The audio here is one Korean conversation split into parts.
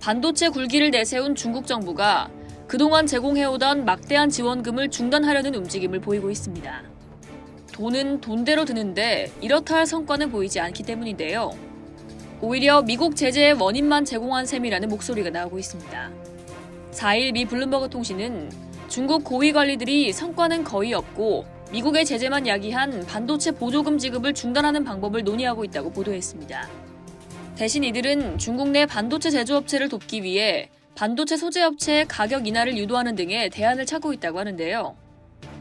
반도체 굴기를 내세운 중국 정부가 그동안 제공해오던 막대한 지원금을 중단하려는 움직임을 보이고 있습니다. 돈은 돈대로 드는데 이렇다 할 성과는 보이지 않기 때문인데요. 오히려 미국 제재의 원인만 제공한 셈이라는 목소리가 나오고 있습니다. 4일 미 블룸버그 통신은 중국 고위 관리들이 성과는 거의 없고 미국의 제재만 야기한 반도체 보조금 지급을 중단하는 방법을 논의하고 있다고 보도했습니다. 대신 이들은 중국 내 반도체 제조업체를 돕기 위해 반도체 소재업체의 가격 인하를 유도하는 등의 대안을 찾고 있다고 하는데요.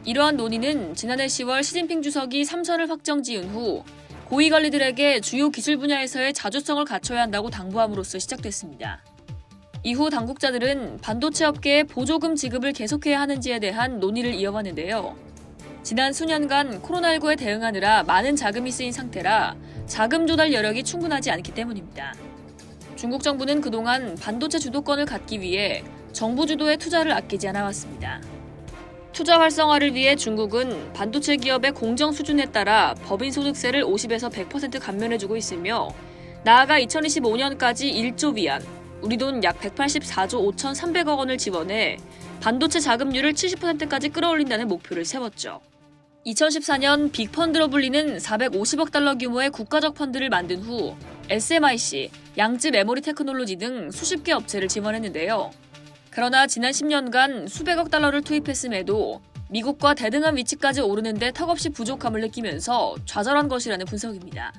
이러한 논의는 지난해 10월 시진핑 주석이 3선을 확정 지은 후 고위 관리들에게 주요 기술 분야에서의 자주성을 갖춰야 한다고 당부함으로써 시작됐습니다. 이후 당국자들은 반도체 업계의 보조금 지급을 계속해야 하는지에 대한 논의를 이어갔는데요. 지난 수년간 코로나19에 대응하느라 많은 자금이 쓰인 상태라 자금 조달 여력이 충분하지 않기 때문입니다. 중국 정부는 그동안 반도체 주도권을 갖기 위해 정부 주도의 투자를 아끼지 않아왔습니다. 투자 활성화를 위해 중국은 반도체 기업의 공정 수준에 따라 법인 소득세를 50에서 100% 감면해주고 있으며 나아가 2025년까지 1조 위안, 우리 돈 약 184조 5,300억 원을 지원해 반도체 자금률을 70%까지 끌어올린다는 목표를 세웠죠. 2014년 빅펀드로 불리는 450억 달러 규모의 국가적 펀드를 만든 후 SMIC, 양쯔 메모리 테크놀로지 등 수십 개 업체를 지원했는데요. 그러나 지난 10년간 수백억 달러를 투입했음에도 미국과 대등한 위치까지 오르는데 턱없이 부족함을 느끼면서 좌절한 것이라는 분석입니다.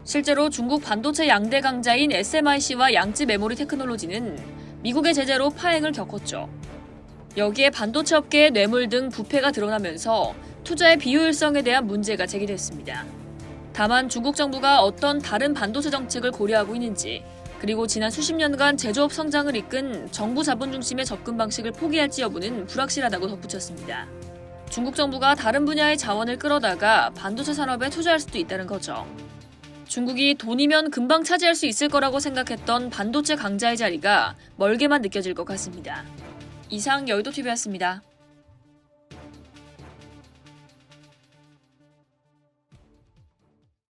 실제로 중국 반도체 양대 강자인 SMIC와 양쯔 메모리 테크놀로지는 미국의 제재로 파행을 겪었죠. 여기에 반도체 업계의 뇌물 등 부패가 드러나면서 투자의 비효율성에 대한 문제가 제기됐습니다. 다만 중국 정부가 어떤 다른 반도체 정책을 고려하고 있는지, 그리고 지난 수십 년간 제조업 성장을 이끈 정부 자본 중심의 접근 방식을 포기할지 여부는 불확실하다고 덧붙였습니다. 중국 정부가 다른 분야의 자원을 끌어다가 반도체 산업에 투자할 수도 있다는 거죠. 중국이 돈이면 금방 차지할 수 있을 거라고 생각했던 반도체 강자의 자리가 멀게만 느껴질 것 같습니다. 이상 여의도TV였습니다.